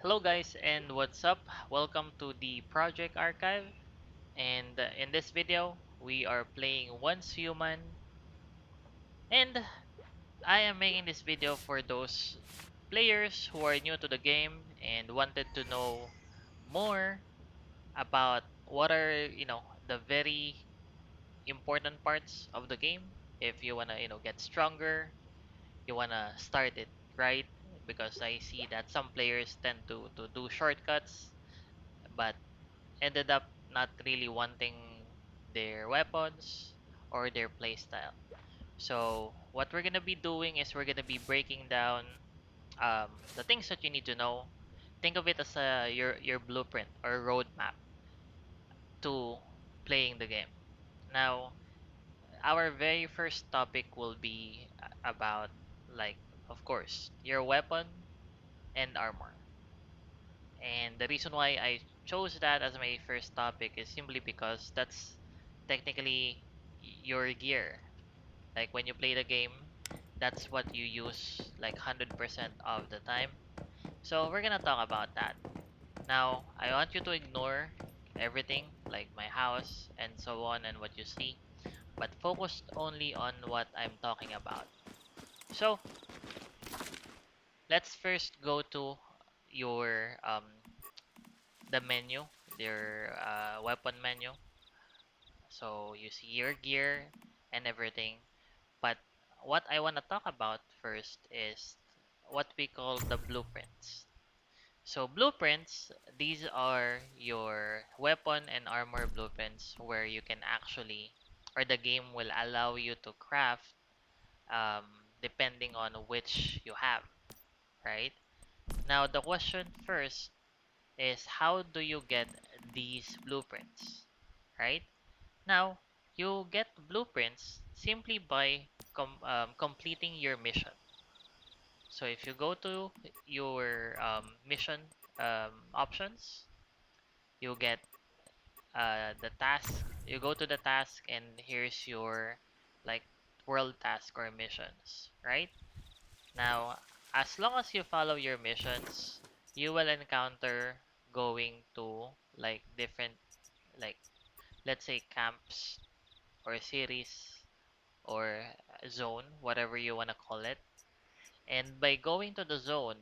Hello guys and what's up? Welcome to the Project Archive, and in this video we are playing Once Human, and I am making this video for those players who are new to the game and wanted to know more about what are the very important parts of the game. If you want to get stronger, you want to start it right, because I see that some players tend to do shortcuts but ended up not really wanting their weapons or their playstyle. So what we're gonna be doing is we're gonna be breaking down the things that you need to know. Think of it as your blueprint or roadmap to playing the game. Now, our very first topic will be about, like, of course, your weapon and armor. And the reason why I chose that as my first topic is simply because that's technically your gear. Like when you play the game, that's what you use like 100% of the time. So we're gonna talk about that. Now, I want you to ignore everything like my house and so on and what you see, but focus only on what I'm talking about. So let's first go to your the menu, your weapon menu. So you see your gear and everything. But what I want to talk about first is what we call the blueprints. So blueprints, these are your weapon and armor blueprints where you can actually, or the game will allow you to craft um, depending on which you have, right? Now the question first is how do you get these blueprints, right? Now, you get blueprints simply by completing your mission. So if you go to your mission options, you get the task. You go to the task, and here's your like world task or missions, right? Now, as long as you follow your missions, you will encounter going to like different, like, let's say, camps or cities or zone, whatever you want to call it. And by going to the zone,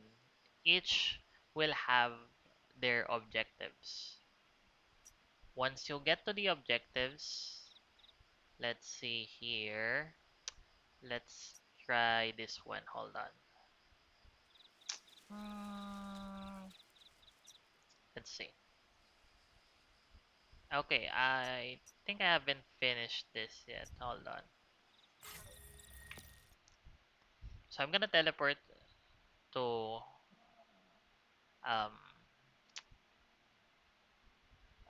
each will have their objectives. Once you get to the objectives, let's see here. Let's try this one. Hold on. Hmm, let's see. Okay, I think I haven't finished this yet. Hold on. So I'm gonna teleport to um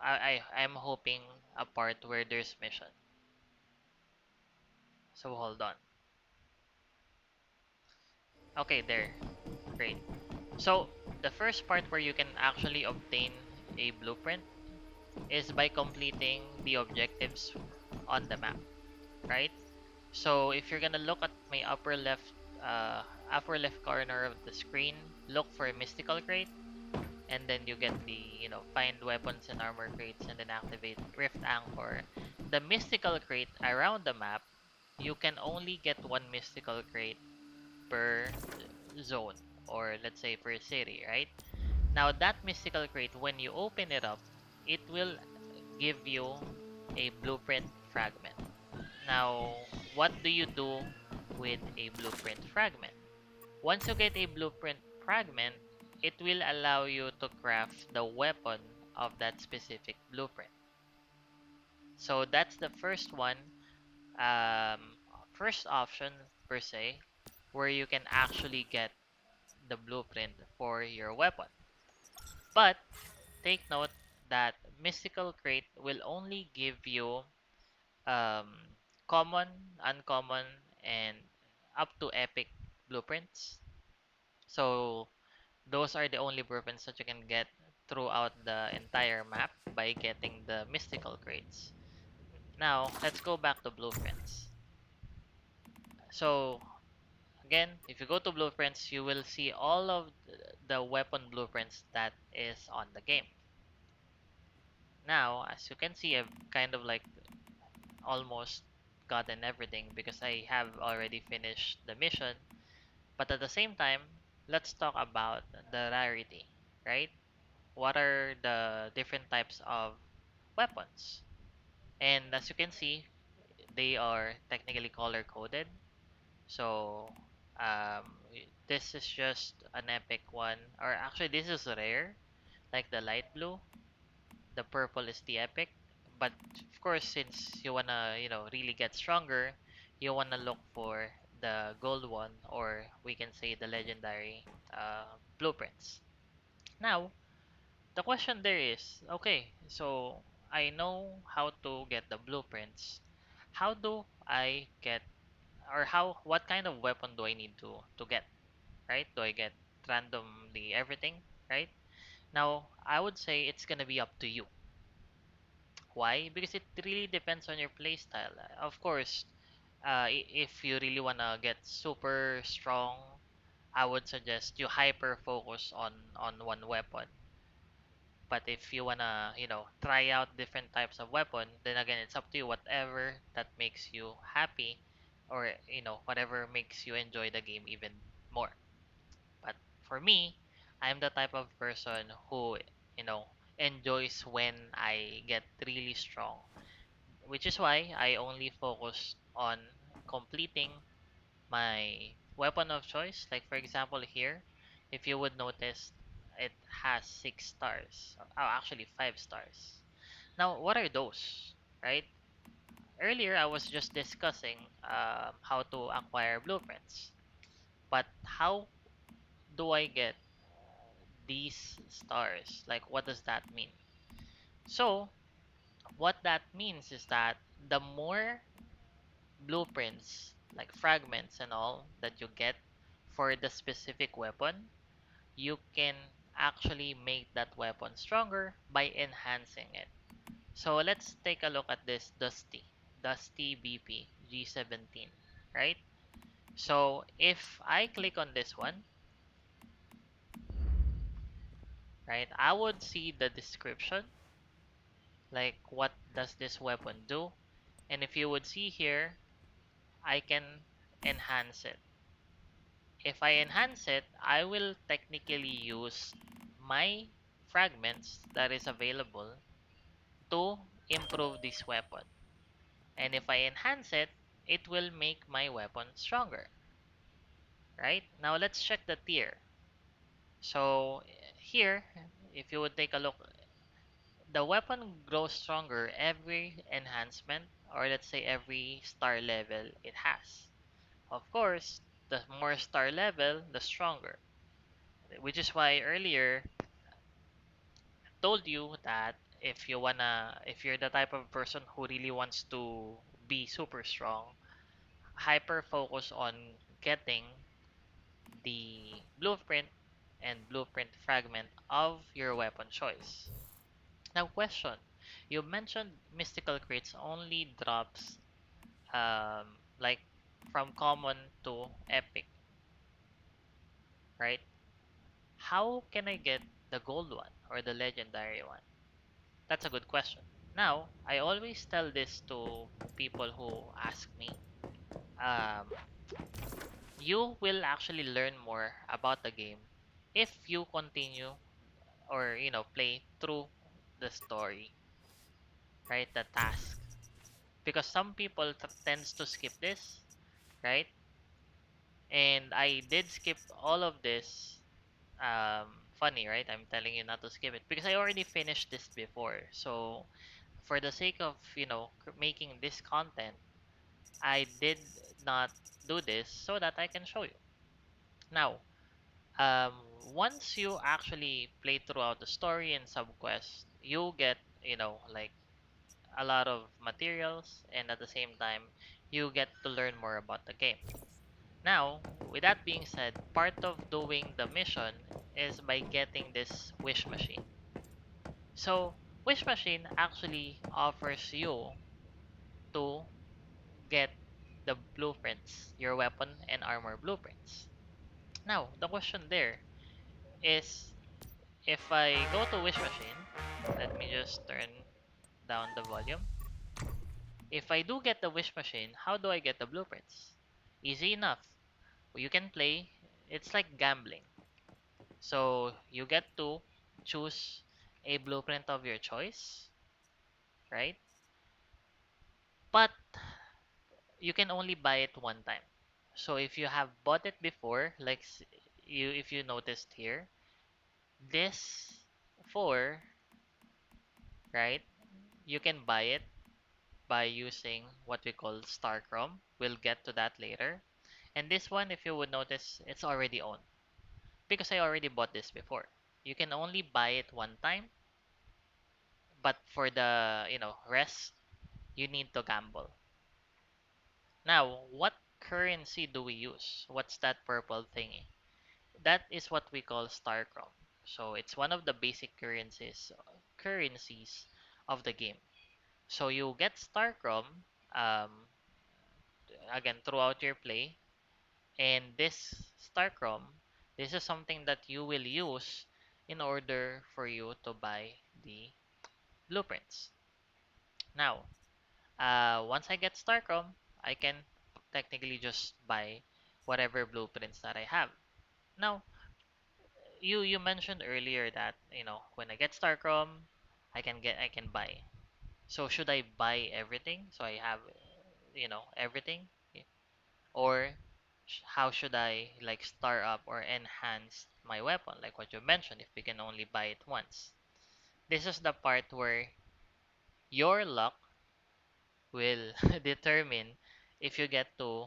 I'm hoping a part where there's mission. So hold on. Okay, there. Great. So the first part where you can actually obtain a blueprint is by completing the objectives on the map, right? So if you're gonna look at my upper left corner of the screen, look for mystical crate, and then you get the find weapons and armor crates, and then activate rift anchor. The mystical crate around the map, you can only get one mystical crate per zone, or let's say per city, right? Now that mystical crate, when you open it up, it will give you a blueprint fragment. Now, what do you do with a blueprint fragment? Once you get a blueprint fragment, it will allow you to craft the weapon of that specific blueprint. So that's the first one, first option per se, where you can actually get the blueprint for your weapon. But take note that mystical crate will only give you um, common, uncommon, and up to epic blueprints. So those are the only blueprints that you can get throughout the entire map by getting the mystical crates. Now, let's go back to blueprints. So, again, if you go to blueprints, you will see all of the weapon blueprints that is on the game. Now, as you can see, I've kind of like almost gotten everything because I have already finished the mission. But at the same time, let's talk about the rarity, right? What are the different types of weapons? And as you can see, they are technically color coded. So this is just an epic one, or actually this is rare, like the light blue. The purple is the epic, but of course, since you wanna, really get stronger, you wanna look for the gold one, or we can say the legendary blueprints. Now, the question there is, okay, so I know how to get the blueprints. How do I get, or what kind of weapon do I need to get, right? Do I get randomly everything, right? Now, I would say it's gonna be up to you. Why? Because it really depends on your playstyle. Of course, if you really wanna get super strong, I would suggest you hyper focus on one weapon. But if you wanna, try out different types of weapon, then again, it's up to you. Whatever that makes you happy, or whatever makes you enjoy the game even more. But for me, I'm the type of person who, you know, enjoys when I get really strong, which is why I only focus on completing my weapon of choice. Like for example here, if you would notice, it has 6 stars. Oh, actually 5 stars. Now, what are those, right? Earlier, I was just discussing how to acquire blueprints, but how do I get these stars? Like, what does that mean? So, what that means is that the more blueprints, like fragments and all, that you get for the specific weapon, you can actually make that weapon stronger by enhancing it. So let's take a look at this Dusty BP G17, right? So if I click on this one, right, I would see the description, like what does this weapon do? And if you would see here, I can enhance it. If I enhance it, I will technically use my fragments that is available to improve this weapon. And if I enhance it, it will make my weapon stronger, right? Now let's check the tier. So here, if you would take a look, the weapon grows stronger every enhancement, or let's say every star level it has. Of course, the more star level, the stronger. Which is why earlier I told you that if you're the type of person who really wants to be super strong, hyper focus on getting the blueprint and blueprint fragment of your weapon choice. Now, question: you mentioned mystical crates only drops like from common to epic, right? How can I get the gold one or the legendary one? That's a good question. Now, I always tell this to people who ask me. Um, you will actually learn more about the game if you continue, or play through the story, right? The task, because some people tends to skip this, right? And I did skip all of this. Funny, right? I'm telling you not to skip it because I already finished this before. So for the sake of making this content, I did not do this so that I can show you. Now, um, once you actually play throughout the story and subquest, you get like a lot of materials, and at the same time you get to learn more about the game. Now, with that being said, part of doing the mission is by getting this wish machine. So wish machine actually offers you to get the blueprints, your weapon and armor blueprints. Now the question there is if I go to wish machine, let me just turn down the volume. If I do get the wish machine, how do I get the blueprints? Easy enough. You can play, it's like gambling. So you get to choose a blueprint of your choice, right? But you can only buy it one time. So if you have bought it before, like you if you noticed here, this 4, right? You can buy it by using what we call Star Chrome. We'll get to that later. And this one, if you would notice, it's already owned because I already bought this before. You can only buy it one time, but for the, rest, you need to gamble. Now, what currency do we use? What's that purple thingy? That is what we call Starcrom. So it's one of the basic currencies of the game. So you get Starcrom um, again throughout your play, and this Starcrom, this is something that you will use in order for you to buy the blueprints. Now, once I get Starcrom, I can technically just buy whatever blueprints that I have. Now, you mentioned earlier that when I get Starcrom, I can buy. So should I buy everything so I have everything, or how should I like star up or enhance my weapon like what you mentioned if we can only buy it once? This is the part where your luck will determine if you get to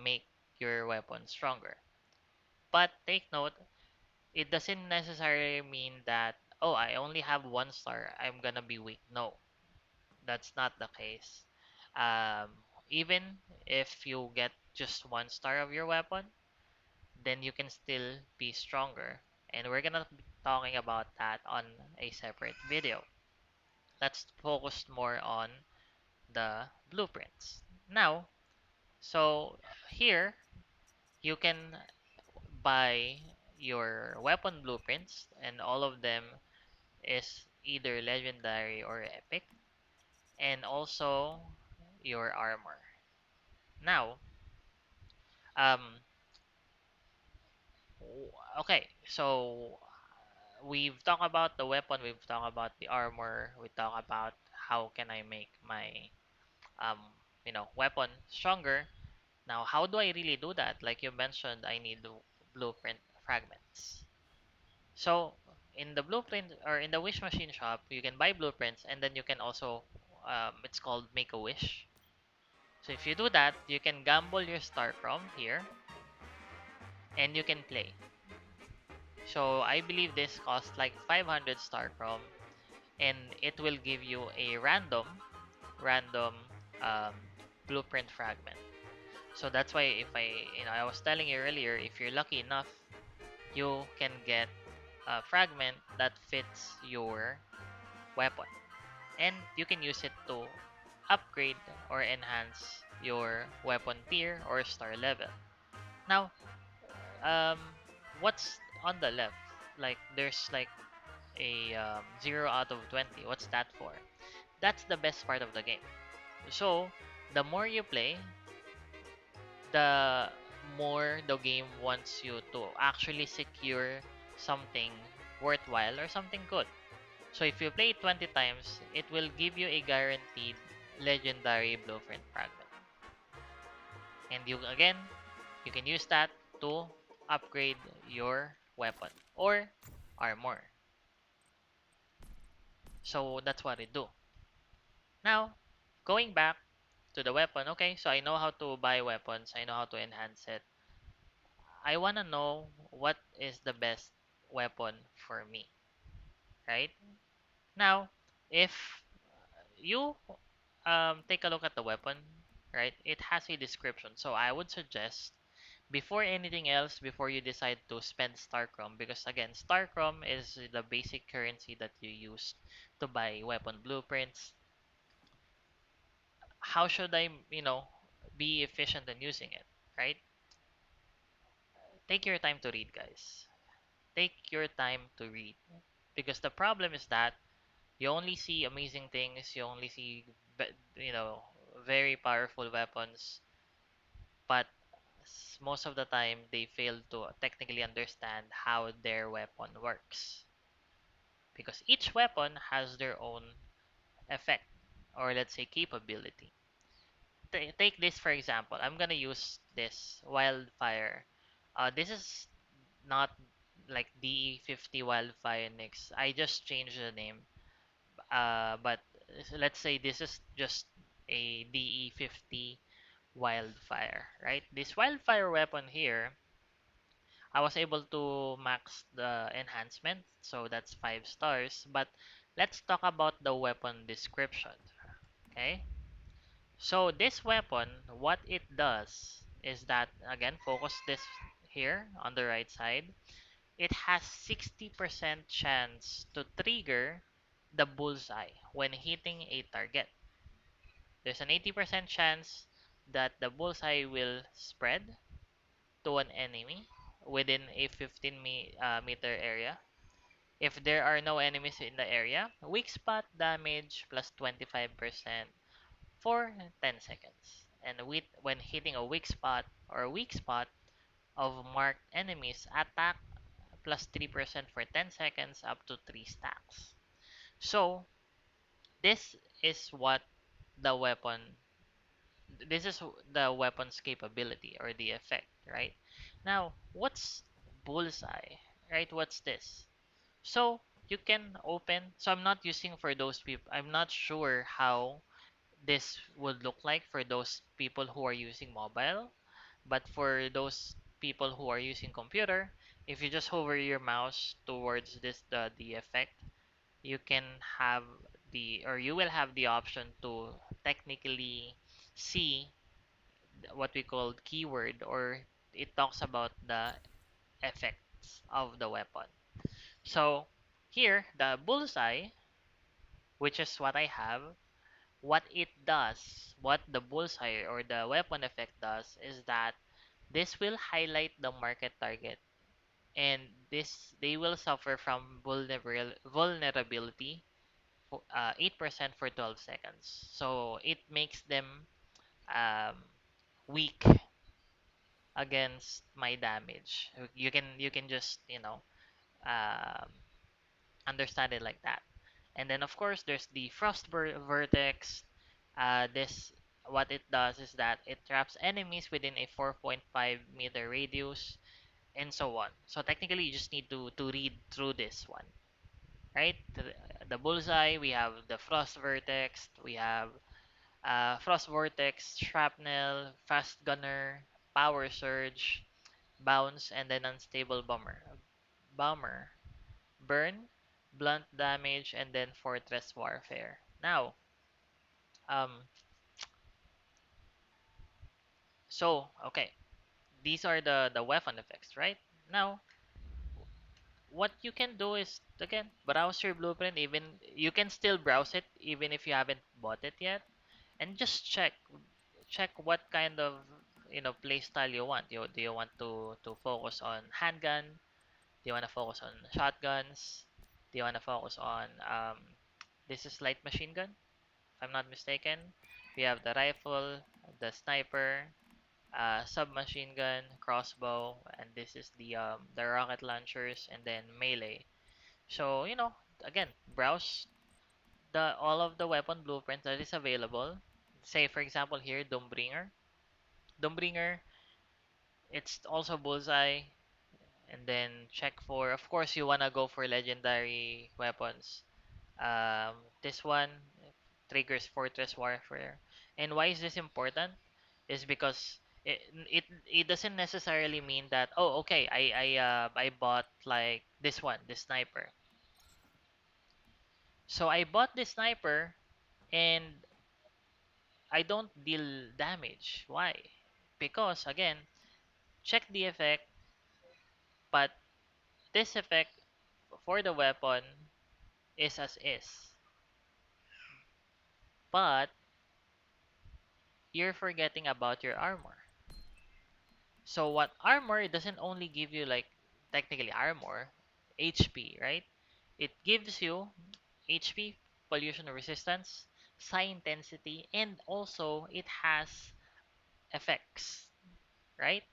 make your weapon stronger. But take note, it doesn't necessarily mean that, oh, I only have 1 star, I'm gonna be weak. No, that's not the case. Um, Even if you get just 1 star of your weapon, then you can still be stronger. And we're gonna be talking about that on a separate video. Let's focus more on the blueprints. Now, so here you can buy your weapon blueprints, and all of them is either legendary or epic, and also your armor. Now, um, okay, so we've talked about the weapon, we've talked about the armor, we talked about how can I make my um, weapon stronger. Now, how do I really do that? Like you mentioned, I need blueprint fragments. So in the blueprint or in the wish machine shop, you can buy blueprints, and then you can also it's called make a wish. So if you do that, you can gamble your star from here, and you can play. So I believe this costs like 500 star from, and it will give you a random um, blueprint fragment. So that's why if I was telling you earlier, if you're lucky enough, you can get a fragment that fits your weapon, and you can use it to upgrade or enhance your weapon tier or star level. Now, um, what's on the left? Like there's like a 0 out of 20. What's that for? That's the best part of the game. So, the more you play, the more the game wants you to actually secure something worthwhile or something good. So if you play it 20 times, it will give you a guaranteed legendary blueprint fragment. And you can use that to upgrade your weapon or armor. So that's what I do. Now, going back to the weapon, okay, so I know how to buy weapons, I know how to enhance it. I wanna know what is the best weapon for me, right? Now, if you take a look at the weapon, right, it has a description. So I would suggest before anything else, before you decide to spend Starcrom, because again, Starcrom is the basic currency that you use to buy weapon blueprints. How should I, be efficient in using it, right? Take your time to read, guys. take your time to read. Because the problem is that you only see amazing things, you only see, you know, very powerful weapons, but most of the time they fail to technically understand how their weapon works. Because each weapon has their own effect, or let's say capability. Take this for example. I'm gonna use this wildfire. This is not like DE50 wildfire Nix. I just changed the name. But let's say this is just a DE50 wildfire, right? This wildfire weapon here, I was able to max the enhancement, so that's 5 stars. But let's talk about the weapon description. Okay, so this weapon, what it does is that, again, focus this here on the right side. It has 60% chance to trigger the bullseye when hitting a target. There's an 80% chance that the bullseye will spread to an enemy within a 15 meter area. If there are no enemies in the area, weak spot damage plus 25% for 10 seconds. And when hitting a weak spot or weak spot of marked enemies, attack plus 3% for 10 seconds up to 3 stacks. So, this is what the weapon this is the weapon's capability or the effect, right? Now, what's bullseye, right? What's this? So, you can open, so I'm not using for those people, I'm not sure how this would look like for those people who are using mobile, but for those people who are using computer, if you just hover your mouse towards the effect, you can have you will have the option to technically see what we call keyword, or it talks about the effects of the weapon. So here, the bullseye, which is what I have, what it does, what the bullseye or the weapon effect does, is that this will highlight the market target, and this they will suffer from vulnerability, 8% for 12 seconds. So it makes them um, weak against my damage. You can just um, understand it like that. And then of course there's the frost vertex. This what it does is that it traps enemies within a 4.5-meter radius and so on. So technically you just need to read through this one, right? The bullseye, we have the frost vertex, we have frost vortex, shrapnel, fast gunner, power surge, bounce, and then unstable bomber, burn, blunt damage, and then fortress warfare. Now, um, so okay, these are the weapon effects, right? Now, what you can do is again browse your blueprint. Even you can still browse it even if you haven't bought it yet, and just check what kind of play style you want. Do you want to focus on handgun? Do you want to focus on shotguns? Do you want to focus on this is light machine gun, if I'm not mistaken. We have the rifle, the sniper, submachine gun, crossbow, and this is the rocket launchers, and then melee. So again, browse the all of the weapon blueprints that is available. Say for example here, Doombringer. Doombringer, it's also bullseye, and then check for. Of course, you wanna go for legendary weapons. This one triggers Fortress Warfare. And why is this important? Is because it doesn't necessarily mean that, oh, okay, I bought like this sniper. So I bought this sniper and I don't deal damage. Why? Because again, check the effect, but this effect for the weapon is as is. But you're forgetting about your armor. So what armor, it doesn't only give you like technically armor. HP, right? It gives you HP, pollution resistance, psi intensity, and also it has effects, right?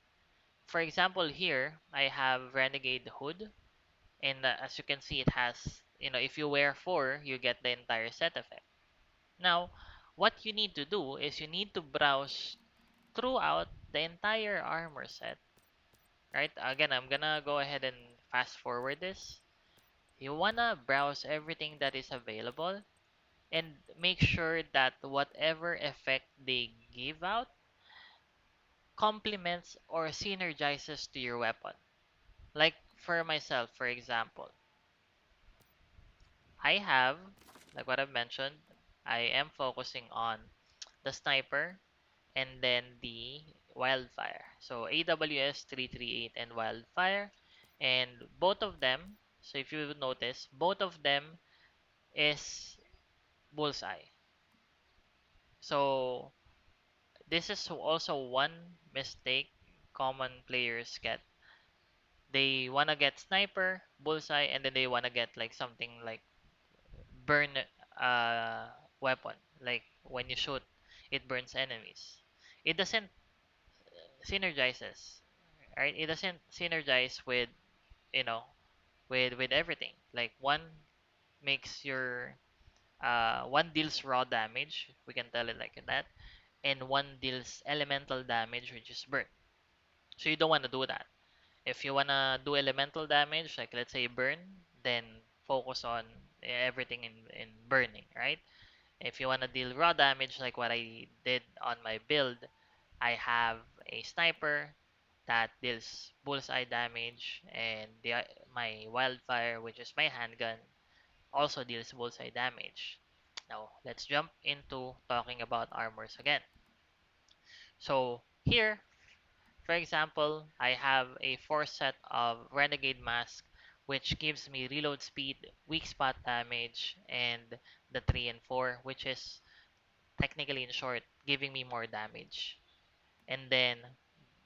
For example, here I have Renegade Hood, and as you can see, it has, if you wear 4, you get the entire set effect. Now, what you need to do is you need to browse throughout the entire armor set, right? Again, I'm gonna go ahead and fast forward this. You wanna browse everything that is available and make sure that whatever effect they give out complements or synergizes to your weapon. Like for myself, for example, I have, like what I've mentioned, I am focusing on the sniper and then the wildfire. So AWS 338 and wildfire, and both of them, so if you notice, both of them is bullseye. So this is also one mistake common players get. They wanna get sniper, bullseye, and then they wanna get like something like burn uh weapon. Like when you shoot, it burns enemies. It doesn't synergizes, right? It doesn't synergize with you know with everything. Like one makes your one deals raw damage, we can tell it like that, and one deals elemental damage, which is burn. So you don't want to do that. If you wanna do elemental damage, like let's say burn, then focus on everything in burning, right? If you wanna deal raw damage, like what I did on my build, I have a sniper that deals bullseye damage, and my wildfire, which is my handgun, also deals bullseye damage. Now let's jump into talking about armors again. So here, for example, I have a 4 set of Renegade Mask, which gives me reload speed, weak spot damage, and the 3 and 4, which is technically in short, giving me more damage. And then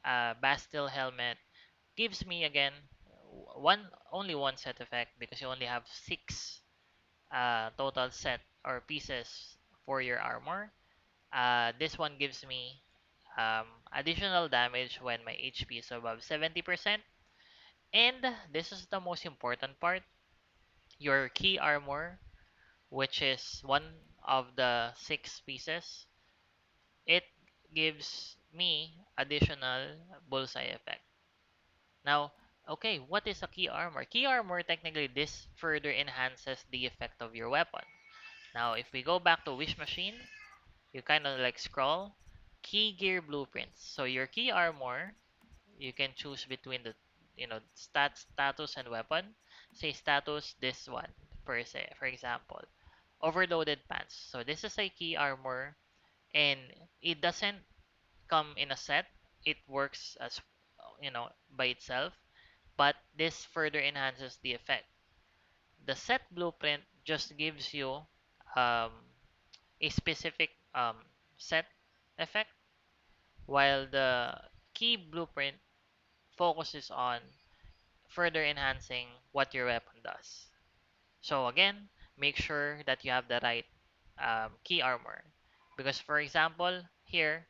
Bastille Helmet gives me again only one set effect because you only have 6 total set or pieces for your armor. This one gives me additional damage when my HP is above 70%. And this is the most important part, your key armor, which is one of the 6 pieces, it gives me additional bullseye effect. Now, okay, what is a key armor? Key armor, technically, this further enhances the effect of your weapon. Now, if we go back to Wish Machine, you kind of like scroll, key gear blueprints. So your key armor, you can choose between the, status and weapon. Say status, this one, per se, for example. Overloaded pants. So this is a key armor, and it doesn't come in a set. It works as, by itself, but this further enhances the effect. The set blueprint just gives you um, a specific set effect, while the key blueprint focuses on further enhancing what your weapon does. So again, make sure that you have the right key armor. Because for example, here,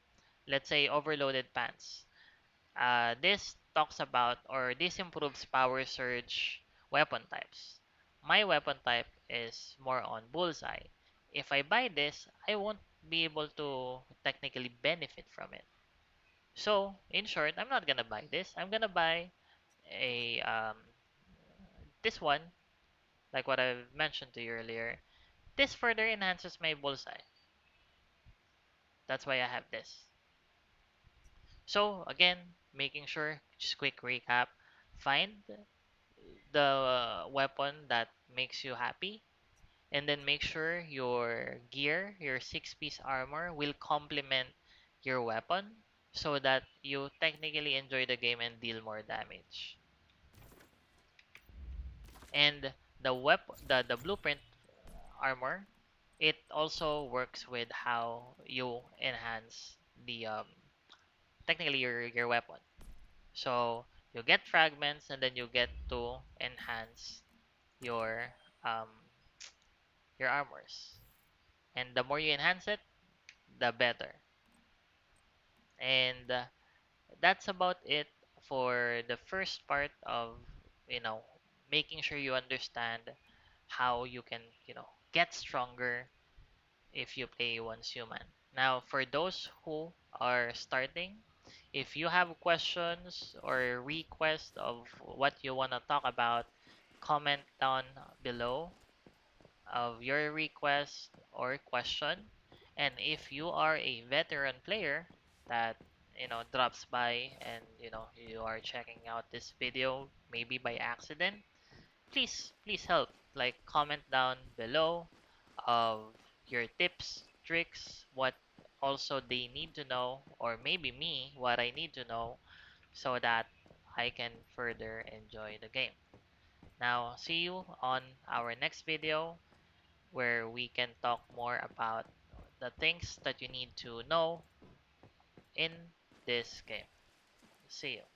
let's say overloaded pants. This talks about, or this improves power surge weapon types. My weapon type is more on bullseye. If I buy this, I won't be able to technically benefit from it. So, in short, I'm not gonna buy this. I'm gonna buy a this one, like what I've mentioned to you earlier. This further enhances my bullseye. That's why I have this. So again, making sure, just quick recap, find the weapon that makes you happy, and then make sure your gear, your 6-piece armor will complement your weapon so that you technically enjoy the game and deal more damage. And the blueprint armor, it also works with how you enhance the technically your weapon. So You get fragments, and then you get to enhance your um your armors. And the more you enhance it, the better. And that's about it for the first part of, you know, making sure you understand how you can, get stronger if you play once human. Now, for those who are starting, if you have questions or requests of what you want to talk about, comment down below of your request or question. And if you are a veteran player that, drops by and, you are checking out this video maybe by accident, please help, like, comment down below of your tips, tricks, what also they need to know, or maybe me, what I need to know, so that I can further enjoy the game. Now, see you on our next video, where we can talk more about the things that you need to know in this game. See you.